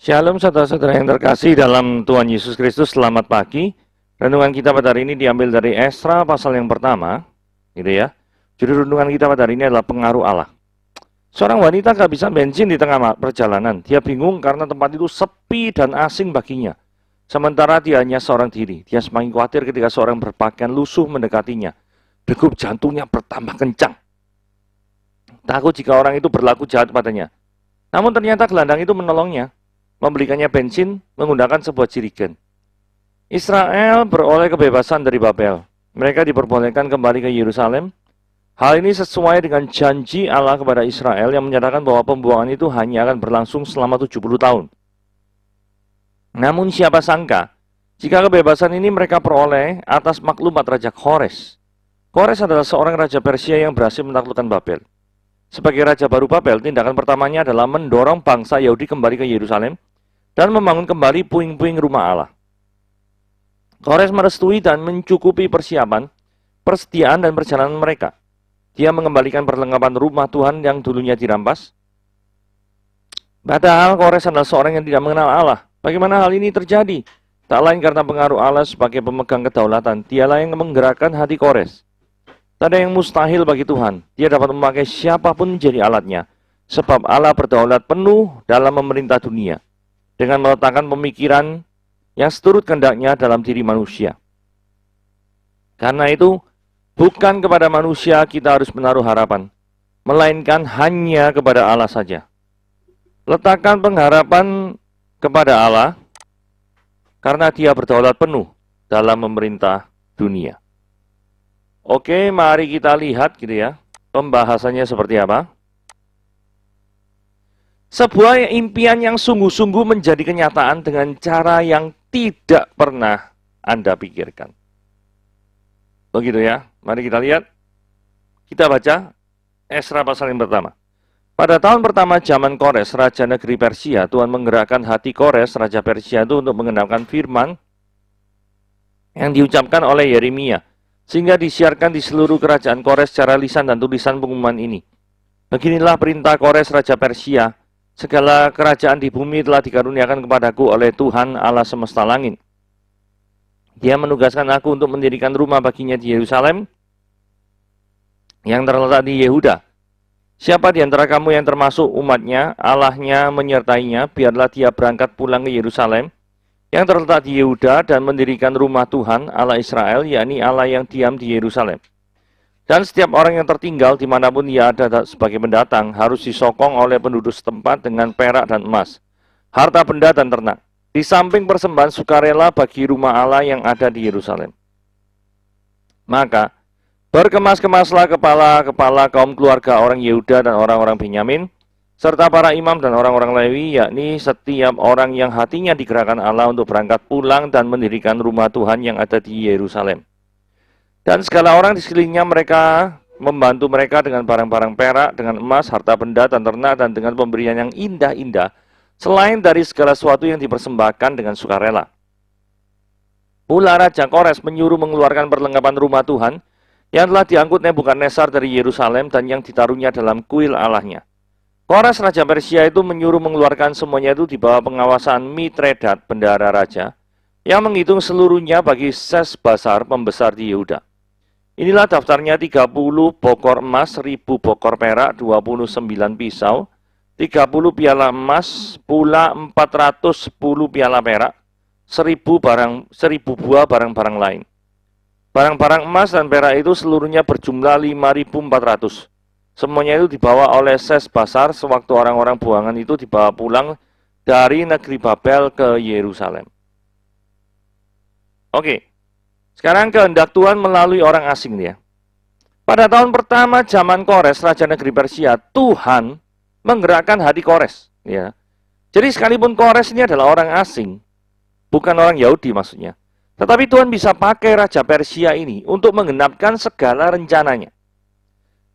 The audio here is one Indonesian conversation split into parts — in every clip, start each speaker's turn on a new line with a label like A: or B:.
A: Shalom saudara-saudara yang terkasih dalam Tuhan Yesus Kristus, selamat pagi. Renungan kita pada hari ini diambil dari Esra pasal yang pertama, gitu ya. Judul renungan kita pada hari ini adalah pengaruh Allah. Seorang wanita gak bisa bensin di tengah perjalanan. Dia bingung karena tempat itu sepi dan asing baginya. Sementara dia hanya seorang diri. Dia semakin khawatir ketika seorang berpakaian lusuh mendekatinya. Degup jantungnya bertambah kencang. Takut jika orang itu berlaku jahat padanya. Namun ternyata gelandang itu menolongnya, membelikannya bensin menggunakan sebuah jerigen. Israel beroleh kebebasan dari Babel. Mereka diperbolehkan kembali ke Yerusalem. Hal ini sesuai dengan janji Allah kepada Israel yang menyatakan bahwa pembuangan itu hanya akan berlangsung selama 70 tahun. Namun siapa sangka, jika kebebasan ini mereka peroleh atas maklumat Raja Kores. Kores adalah seorang raja Persia yang berhasil menaklukkan Babel. Sebagai raja baru Babel, tindakan pertamanya adalah mendorong bangsa Yahudi kembali ke Yerusalem dan membangun kembali puing-puing rumah Allah. Kores merestui dan mencukupi persiapan, persediaan dan perjalanan mereka. Dia mengembalikan perlengkapan rumah Tuhan yang dulunya dirampas. Padahal Kores adalah seorang yang tidak mengenal Allah. Bagaimana hal ini terjadi? Tak lain karena pengaruh Allah sebagai pemegang kedaulatan. Dialah yang menggerakkan hati Kores. Tak ada yang mustahil bagi Tuhan. Dia dapat memakai siapapun menjadi alatnya. Sebab Allah berdaulat penuh dalam memerintah dunia, dengan meletakkan pemikiran yang seturut kehendaknya dalam diri manusia. Karena itu, bukan kepada manusia kita harus menaruh harapan, melainkan hanya kepada Allah saja. Letakkan pengharapan kepada Allah, karena Dia berdaulat penuh dalam memerintah dunia. Oke, mari kita lihat gitu ya, pembahasannya seperti apa. Sebuah impian yang sungguh-sungguh menjadi kenyataan dengan cara yang tidak pernah Anda pikirkan. Begitu ya, mari kita lihat. Kita baca Esra pasal yang pertama. Pada tahun pertama zaman Kores, Raja Negeri Persia, Tuhan menggerakkan hati Kores, Raja Persia itu untuk mengenalkan firman yang diucapkan oleh Yeremia, sehingga disiarkan di seluruh kerajaan Kores secara lisan dan tulisan pengumuman ini. Beginilah perintah Kores, Raja Persia. Segala kerajaan di bumi telah dikaruniakan kepadaku oleh Tuhan Allah semesta langit. Dia menugaskan aku untuk mendirikan rumah baginya di Yerusalem yang terletak di Yehuda. Siapa di antara kamu yang termasuk umatnya, Allahnya menyertainya, biarlah dia berangkat pulang ke Yerusalem yang terletak di Yehuda dan mendirikan rumah Tuhan Allah Israel, yakni Allah yang diam di Yerusalem. Dan setiap orang yang tertinggal dimanapun ia ada sebagai pendatang harus disokong oleh penduduk setempat dengan perak dan emas, harta benda dan ternak, di samping persembahan sukarela bagi rumah Allah yang ada di Yerusalem. Maka berkemas-kemaslah kepala-kepala kaum keluarga orang Yehuda dan orang-orang Benyamin, serta para imam dan orang-orang Lewi, yakni setiap orang yang hatinya digerakkan Allah untuk berangkat pulang dan mendirikan rumah Tuhan yang ada di Yerusalem. Dan segala orang di sekelilingnya mereka membantu mereka dengan barang-barang perak, dengan emas, harta benda, dan ternak, dan dengan pemberian yang indah-indah, selain dari segala sesuatu yang dipersembahkan dengan sukarela. Pula Raja Kores menyuruh mengeluarkan perlengkapan rumah Tuhan, yang telah diangkut Nebukadnezar dari Yerusalem dan yang ditaruhnya dalam kuil Allahnya. Kores Raja Persia itu menyuruh mengeluarkan semuanya itu di bawah pengawasan Mitredat, bendahara raja, yang menghitung seluruhnya bagi Sesbasar, pembesar di Yehuda. Inilah daftarnya: 30 bokor emas, 1000 bokor perak, 29 pisau, 30 piala emas, pula 410 piala perak, 1000 buah barang-barang lain. Barang-barang emas dan perak itu seluruhnya berjumlah 5.400. Semuanya itu dibawa oleh Sesbasar sewaktu orang-orang buangan itu dibawa pulang dari negeri Babel ke Yerusalem. Oke. Sekarang kehendak Tuhan melalui orang asing dia. Pada tahun pertama zaman Kores, Raja Negeri Persia, Tuhan menggerakkan hati Kores. Ya. Jadi sekalipun Kores ini adalah orang asing, bukan orang Yahudi maksudnya. Tetapi Tuhan bisa pakai Raja Persia ini untuk menggenapkan segala rencananya.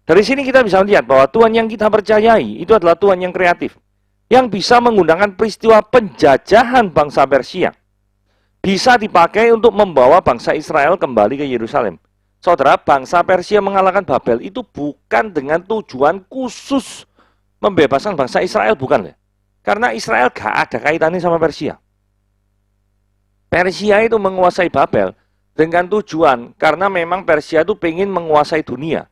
A: Dari sini kita bisa melihat bahwa Tuhan yang kita percayai itu adalah Tuhan yang kreatif, yang bisa menggunakan peristiwa penjajahan bangsa Persia bisa dipakai untuk membawa bangsa Israel kembali ke Yerusalem. Saudara, bangsa Persia mengalahkan Babel itu bukan dengan tujuan khusus membebaskan bangsa Israel, bukan ya. Karena Israel gak ada kaitannya sama Persia. Persia itu menguasai Babel dengan tujuan karena memang Persia itu pengen menguasai dunia.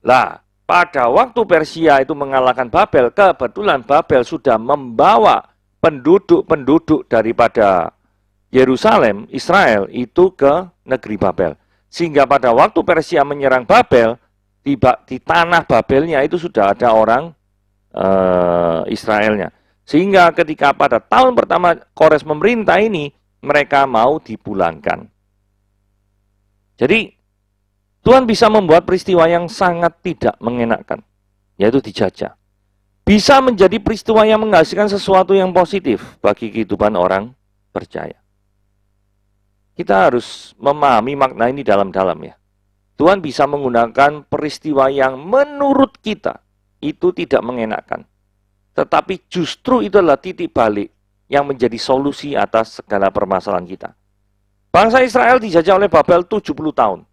A: Lah, pada waktu Persia itu mengalahkan Babel, kebetulan Babel sudah membawa penduduk-penduduk daripada Yerusalem, Israel, itu ke negeri Babel. Sehingga pada waktu Persia menyerang Babel, di tanah Babelnya itu sudah ada orang Israelnya. Sehingga ketika pada tahun pertama Kores memerintah ini, mereka mau dipulangkan. Jadi, Tuhan bisa membuat peristiwa yang sangat tidak mengenakan, yaitu dijajah. Bisa menjadi peristiwa yang menghasilkan sesuatu yang positif bagi kehidupan orang percaya. Kita harus memahami makna ini dalam-dalam ya. Tuhan bisa menggunakan peristiwa yang menurut kita itu tidak mengenakan. Tetapi justru itu adalah titik balik yang menjadi solusi atas segala permasalahan kita. Bangsa Israel dijajah oleh Babel 70 tahun.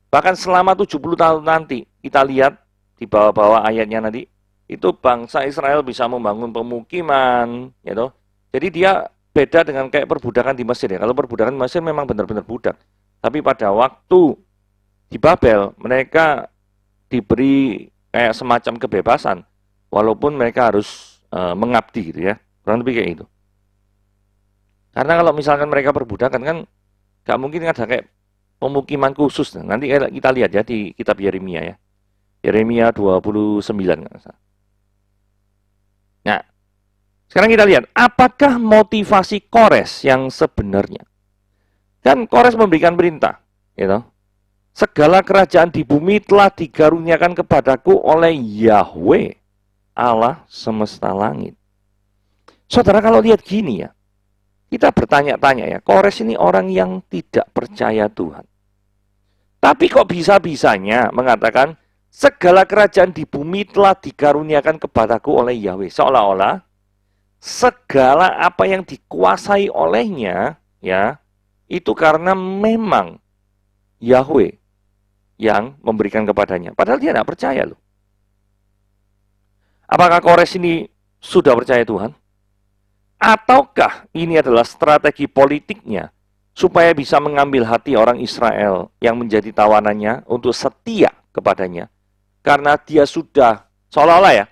A: Bahkan selama 70 tahun nanti, kita lihat di bawah-bawah ayatnya nanti, itu bangsa Israel bisa membangun pemukiman, gitu. Jadi dia beda dengan kayak perbudakan di Mesir ya. Kalau perbudakan di Mesir memang benar-benar budak. Tapi pada waktu di Babel, mereka diberi kayak semacam kebebasan. Walaupun mereka harus mengabdi gitu ya. Kurang lebih kayak itu. Karena kalau misalkan mereka perbudakan kan gak mungkin ada kayak pemukiman khusus. Nanti kita lihat ya di kitab Yeremia ya. Yeremia 29. Nah, sekarang kita lihat apakah motivasi Kores yang sebenarnya. Kan Kores memberikan perintah, gitu. Segala kerajaan di bumi telah dikaruniakan kepadaku oleh Yahweh, Allah semesta langit. Saudara kalau lihat gini ya, kita bertanya-tanya ya, Kores ini orang yang tidak percaya Tuhan. Tapi kok bisa-bisanya mengatakan, segala kerajaan di bumi telah dikaruniakan kepadaku oleh Yahweh. Seolah-olah, segala apa yang dikuasai olehnya, ya, itu karena memang Yahweh yang memberikan kepadanya. Padahal dia tidak percaya loh. Apakah Kores ini sudah percaya Tuhan? Ataukah ini adalah strategi politiknya supaya bisa mengambil hati orang Israel yang menjadi tawanannya untuk setia kepadanya? Karena dia sudah seolah-olah ya,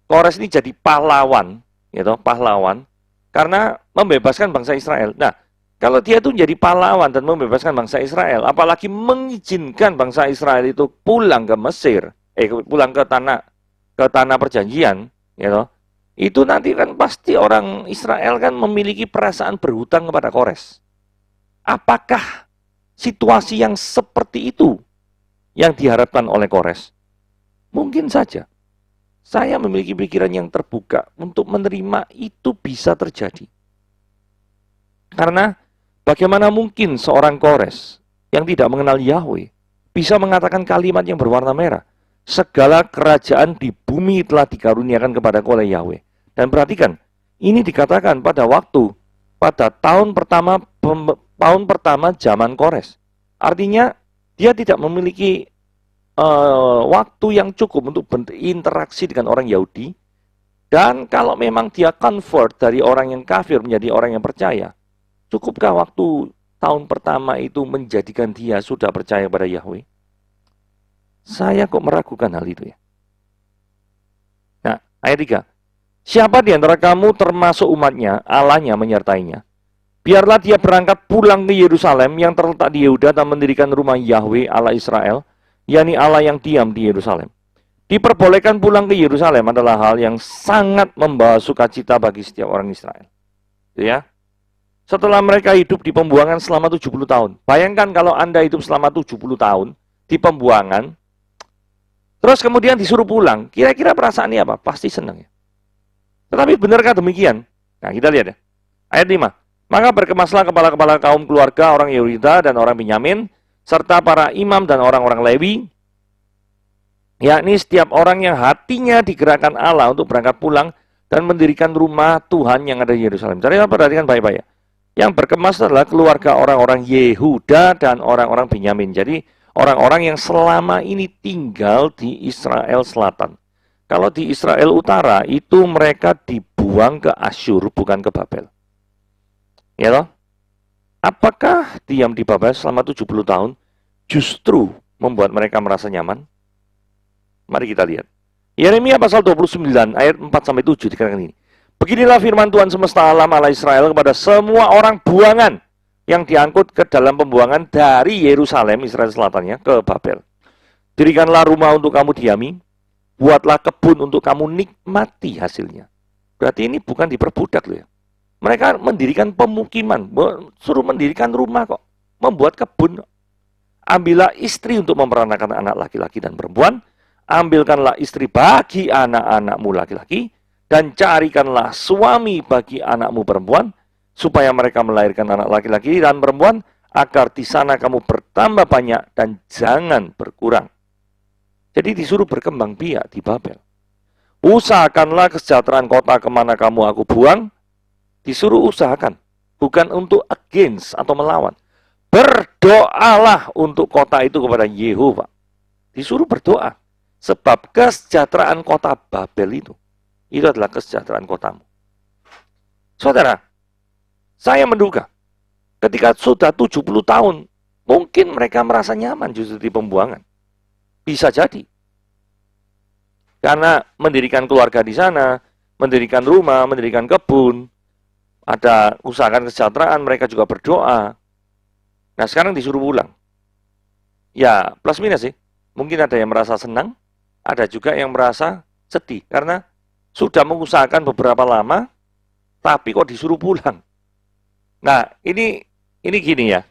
A: Kores ini jadi pahlawan, gitu, pahlawan karena membebaskan bangsa Israel. Nah, kalau dia itu menjadi pahlawan dan membebaskan bangsa Israel, apalagi mengizinkan bangsa Israel itu pulang ke Mesir, pulang ke tanah perjanjian, gitu, itu nanti kan pasti orang Israel kan memiliki perasaan berhutang kepada Kores. Apakah situasi yang seperti itu yang diharapkan oleh Kores? Mungkin saja. Saya memiliki pikiran yang terbuka untuk menerima itu bisa terjadi. Karena bagaimana mungkin seorang Kores yang tidak mengenal Yahweh bisa mengatakan kalimat yang berwarna merah? Segala kerajaan di bumi telah dikaruniakan kepadaku oleh Yahweh. Dan perhatikan, ini dikatakan pada tahun pertama zaman Kores. Artinya dia tidak memiliki waktu yang cukup untuk berinteraksi dengan orang Yahudi. Dan kalau memang dia convert dari orang yang kafir menjadi orang yang percaya, cukupkah waktu tahun pertama itu menjadikan dia sudah percaya pada Yahweh? Saya kok meragukan hal itu ya. Nah, ayat 3. Siapa di antara kamu termasuk umatnya, Allahnya menyertainya. Biarlah dia berangkat pulang ke Yerusalem yang terletak di Yehuda dan mendirikan rumah Yahweh Allah Israel, yakni Allah yang diam di Yerusalem. Diperbolehkan pulang ke Yerusalem adalah hal yang sangat membawa sukacita bagi setiap orang Israel. Ya. Setelah mereka hidup di pembuangan selama 70 tahun. Bayangkan kalau Anda hidup selama 70 tahun di pembuangan, terus kemudian disuruh pulang, kira-kira perasaannya apa? Pasti senang ya. Tetapi benarkah demikian? Nah, kita lihat ya. Ayat 5. Maka berkemaslah kepala-kepala kaum keluarga orang Yehuda dan orang Benyamin, serta para imam dan orang-orang Lewi, yakni setiap orang yang hatinya digerakkan Allah untuk berangkat pulang dan mendirikan rumah Tuhan yang ada di Yerusalem. Jadi perhatikan baik-baik ya. Yang berkemas adalah keluarga orang-orang Yehuda dan orang-orang Benyamin. Jadi orang-orang yang selama ini tinggal di Israel Selatan. Kalau di Israel Utara itu mereka dibuang ke Asyur, bukan ke Babel. Ya toh? Apakah diam di Babel selama 70 tahun justru membuat mereka merasa nyaman? Mari kita lihat. Yeremia pasal 29 ayat 4 sampai 7 dikatakan ini. Beginilah firman Tuhan semesta alam Allah Israel kepada semua orang buangan yang diangkut ke dalam pembuangan dari Yerusalem, Israel Selatannya, ke Babel. Dirikanlah rumah untuk kamu diami, buatlah kebun untuk kamu nikmati hasilnya. Berarti ini bukan diperbudak loh ya. Mereka mendirikan pemukiman, suruh mendirikan rumah kok, membuat kebun. Ambillah istri untuk memperanakan anak laki-laki dan perempuan, ambilkanlah istri bagi anak-anakmu laki-laki, dan carikanlah suami bagi anakmu perempuan, supaya mereka melahirkan anak laki-laki dan perempuan, agar di sana kamu bertambah banyak dan jangan berkurang. Jadi disuruh berkembang biak di Babel. Usahakanlah kesejahteraan kota kemana kamu aku buang, disuruh usahakan, bukan untuk against atau melawan. Berdoalah untuk kota itu kepada Yehova. Disuruh berdoa, sebab kesejahteraan kota Babel itu adalah kesejahteraan kotamu. Saudara, saya menduga, ketika sudah 70 tahun, mungkin mereka merasa nyaman justru di pembuangan. Bisa jadi. Karena mendirikan keluarga di sana, mendirikan rumah, mendirikan kebun, ada usahakan kesejahteraan, mereka juga berdoa. Nah, sekarang disuruh pulang. Ya, plus minus sih. Mungkin ada yang merasa senang, ada juga yang merasa sedih. Karena sudah mengusahakan beberapa lama, tapi kok disuruh pulang. Nah, ini gini ya.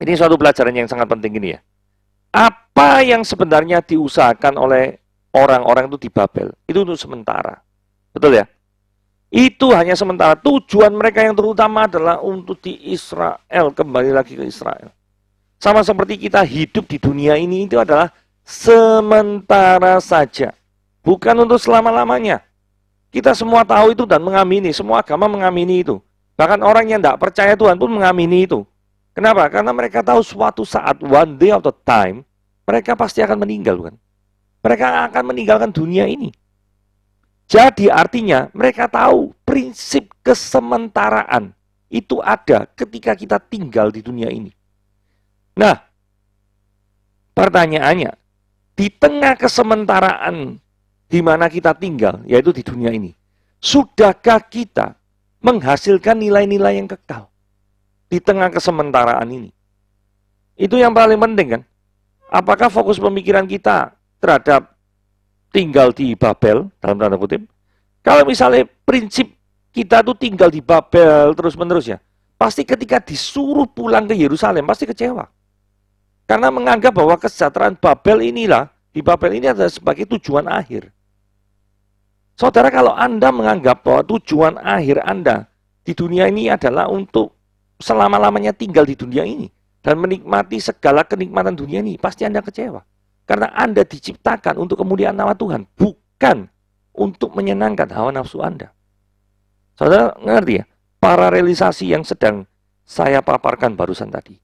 A: Ini suatu pelajaran yang sangat penting ini ya. Apa yang sebenarnya diusahakan oleh orang-orang itu di Babel, itu untuk sementara. Betul ya? Itu hanya sementara. Tujuan mereka yang terutama adalah untuk di Israel, kembali lagi ke Israel. Sama seperti kita hidup di dunia ini, itu adalah sementara saja. Bukan untuk selama-lamanya. Kita semua tahu itu dan mengamini, semua agama mengamini itu. Bahkan orang yang tidak percaya Tuhan pun mengamini itu. Kenapa? Karena mereka tahu suatu saat, one day of the time, mereka pasti akan meninggal, bukan? Mereka akan meninggalkan dunia ini. Jadi artinya mereka tahu prinsip kesementaraan itu ada ketika kita tinggal di dunia ini. Nah, pertanyaannya, di tengah kesementaraan di mana kita tinggal, yaitu di dunia ini, sudahkah kita menghasilkan nilai-nilai yang kekal di tengah kesementaraan ini? Itu yang paling penting kan? Apakah fokus pemikiran kita terhadap tinggal di Babel, dalam tanda kutip? Kalau misalnya prinsip kita tuh tinggal di Babel terus-menerus ya, pasti ketika disuruh pulang ke Yerusalem, pasti kecewa. Karena menganggap bahwa kesejahteraan Babel inilah, di Babel ini adalah sebagai tujuan akhir. Saudara, kalau Anda menganggap bahwa tujuan akhir Anda di dunia ini adalah untuk selama-lamanya tinggal di dunia ini, dan menikmati segala kenikmatan dunia ini, pasti Anda kecewa. Karena Anda diciptakan untuk kemuliaan nama Tuhan, bukan untuk menyenangkan hawa nafsu Anda. Saudara ngerti ya? Paralelisasi yang sedang saya paparkan barusan tadi.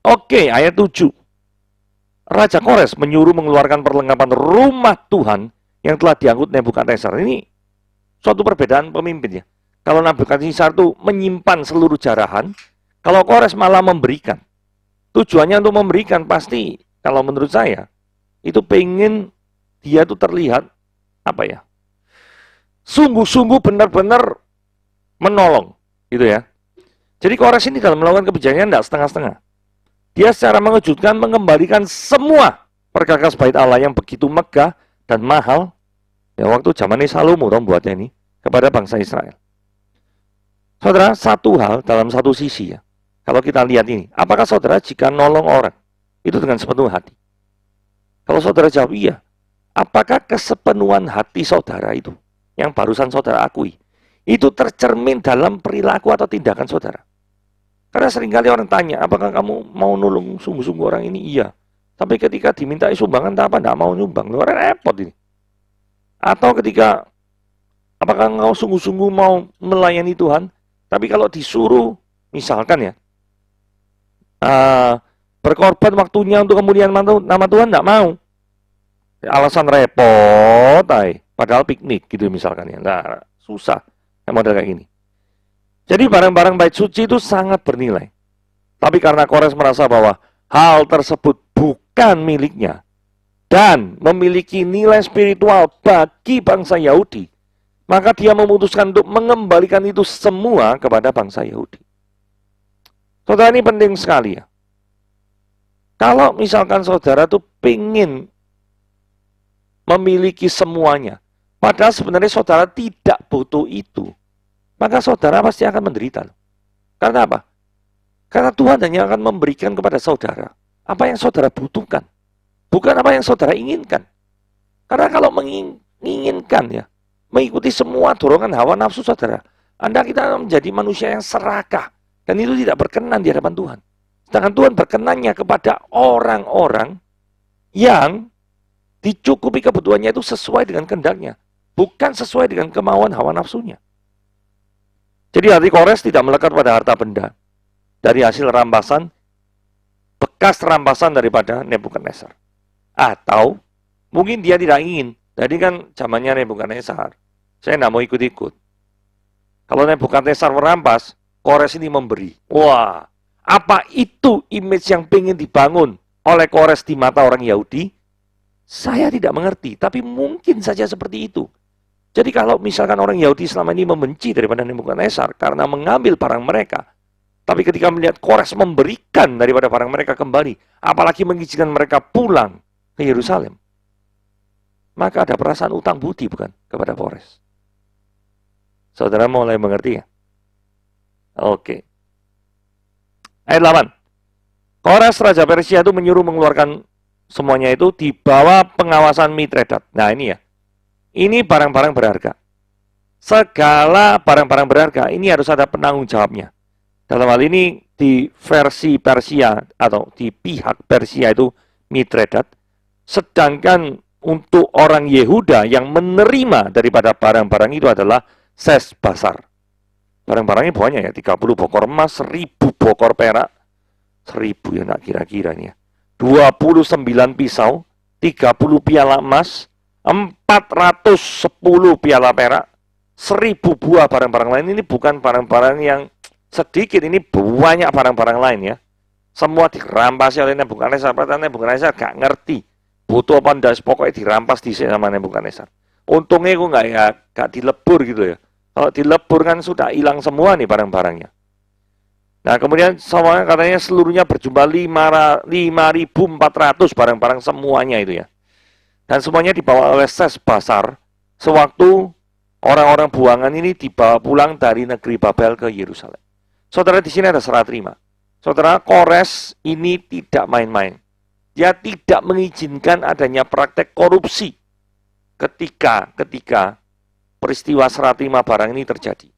A: Oke, ayat 7. Raja Kores menyuruh mengeluarkan perlengkapan rumah Tuhan yang telah diangkut Nebukadnezar. Ini suatu perbedaan pemimpin ya. Kalau Nebukadnezar itu menyimpan seluruh jarahan, kalau Kores malah memberikan. Tujuannya untuk memberikan pasti, kalau menurut saya, itu pengen dia tuh terlihat, apa ya, sungguh-sungguh benar-benar menolong, gitu ya. Jadi Kores ini dalam melakukan kebijakannya tidak setengah-setengah. Dia secara mengejutkan mengembalikan semua perkakas bait Allah yang begitu megah dan mahal, ya waktu zaman Salomo buatnya ini, kepada bangsa Israel. Saudara, satu hal dalam satu sisi ya, kalau kita lihat ini, apakah saudara jika nolong orang, itu dengan sepenuh hati? Kalau saudara jawab iya, apakah kesepenuhan hati saudara itu, yang barusan saudara akui, itu tercermin dalam perilaku atau tindakan saudara? Karena seringkali orang tanya, apakah kamu mau nolong sungguh-sungguh orang ini? Iya. Tapi ketika dimintai sumbangan, apa enggak mau nyumbang? Orang repot ini. Atau ketika, apakah engkau sungguh-sungguh mau melayani Tuhan? Tapi kalau disuruh, misalkan ya, berkorban waktunya untuk kemuliaan nama Tuhan, enggak mau. Alasan repot, padahal piknik gitu misalkan ya. Nah, susah yang model kayak gini. Jadi barang-barang bait suci itu sangat bernilai. Tapi karena Kores merasa bahwa hal tersebut bukan miliknya dan memiliki nilai spiritual bagi bangsa Yahudi, maka dia memutuskan untuk mengembalikan itu semua kepada bangsa Yahudi. Saudara, ini penting sekali ya. Kalau misalkan saudara tuh pengen memiliki semuanya, padahal sebenarnya saudara tidak butuh itu, maka saudara pasti akan menderita. Karena apa? Karena Tuhan hanya akan memberikan kepada saudara apa yang saudara butuhkan, bukan apa yang saudara inginkan. Karena kalau menginginkan ya, mengikuti semua dorongan hawa nafsu saudara, Anda kita menjadi manusia yang serakah, dan itu tidak berkenan di hadapan Tuhan. Sedangkan Tuhan berkenannya kepada orang-orang yang dicukupi kebutuhannya itu sesuai dengan kehendaknya, bukan sesuai dengan kemauan hawa nafsunya. Jadi hati Kores tidak melekat pada harta benda dari hasil rampasan, bekas rampasan daripada Nebukadnezar. Atau mungkin dia tidak ingin. Jadi kan zamannya Nebukadnezar, saya tidak mau ikut-ikut. Kalau Nebukadnezar merampas, Kores ini memberi. Wah, apa itu image yang ingin dibangun oleh Kores di mata orang Yahudi? Saya tidak mengerti, tapi mungkin saja seperti itu. Jadi kalau misalkan orang Yahudi selama ini membenci daripada Nebukadnezar karena mengambil barang mereka, tapi ketika melihat Kores memberikan daripada barang mereka kembali, apalagi mengizinkan mereka pulang ke Yerusalem, maka ada perasaan utang budi bukan kepada Kores. Saudara mulai mengerti ya? Oke. Ayat 8. Kores Raja Persia itu menyuruh mengeluarkan semuanya itu di bawah pengawasan Mitredat. Nah ini ya, ini barang-barang berharga. Segala barang-barang berharga ini harus ada penanggung jawabnya. Dalam hal ini di versi Persia atau di pihak Persia itu Mitredat. Sedangkan untuk orang Yehuda yang menerima daripada barang-barang itu adalah Sesbasar. Barang-barangnya banyak ya, 30 bokor emas, 1000 bokor perak, 1000 ya nak kira-kira nih ya. 29 pisau, 30 piala emas, 410 piala perak, 1000 buah barang-barang lain. Ini bukan barang-barang yang sedikit, ini banyak barang-barang lain ya. Semua dirampasi oleh Nebukadnezar. Nebukadnezar gak ngerti butuh apa ndas, pokoknya dirampas di sama Nebukadnezar. Untungnya gue gak dilebur gitu ya. Kalau dilebur kan sudah hilang semua nih barang-barangnya. Nah kemudian semuanya katanya seluruhnya berjumlah 5.400 barang-barang semuanya itu ya. Dan semuanya dibawa oleh Sesbasar sewaktu orang-orang buangan ini dibawa pulang dari negeri Babel ke Yerusalem. Saudara, di sini ada serah terima. Saudara, Kores ini tidak main-main. Dia tidak mengizinkan adanya praktek korupsi ketika peristiwa serah terima barang ini terjadi.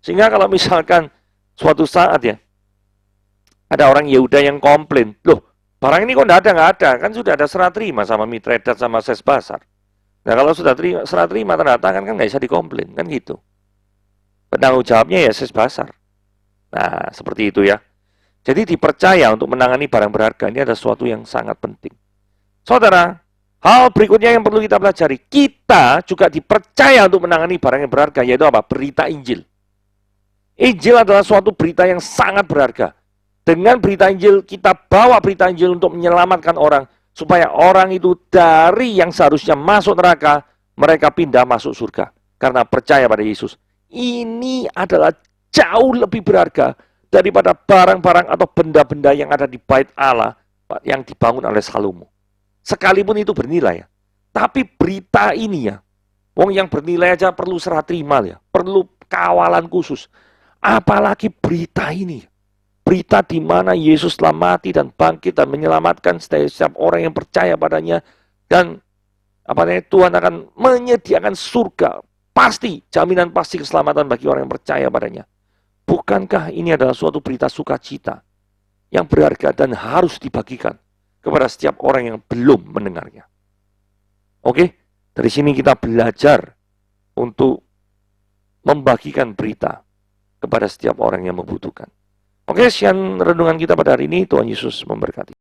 A: Sehingga kalau misalkan suatu saat ya, ada orang Yehuda yang komplain, loh barang ini kok nggak ada, kan sudah ada serah terima sama Mitredat sama Sesbasar. Nah kalau sudah serah terima tanda tangan kan nggak bisa dikomplain, kan gitu. Penanggung jawabnya ya Sesbasar. Nah seperti itu ya. Jadi dipercaya untuk menangani barang berharga ini ada sesuatu yang sangat penting. Saudara, hal berikutnya yang perlu kita pelajari, kita juga dipercaya untuk menangani barang yang berharga, yaitu apa? Berita Injil. Injil adalah suatu berita yang sangat berharga. Dengan berita Injil, kita bawa berita Injil untuk menyelamatkan orang, supaya orang itu dari yang seharusnya masuk neraka, mereka pindah masuk surga, karena percaya pada Yesus. Ini adalah jauh lebih berharga daripada barang-barang atau benda-benda yang ada di bait Allah yang dibangun oleh Salomo. Sekalipun itu bernilai ya. Tapi berita ini ya, wong yang bernilai aja perlu serah terima ya, perlu kawalan khusus. Apalagi berita ini. Berita di mana Yesus telah mati dan bangkit dan menyelamatkan setiap orang yang percaya padanya, dan Tuhan akan menyediakan surga, pasti, jaminan pasti keselamatan bagi orang yang percaya padanya. Bukankah ini adalah suatu berita sukacita yang berharga dan harus dibagikan kepada setiap orang yang belum mendengarnya? Oke, dari sini kita belajar untuk membagikan berita kepada setiap orang yang membutuhkan. Oke, sekian renungan kita pada hari ini. Tuhan Yesus memberkati.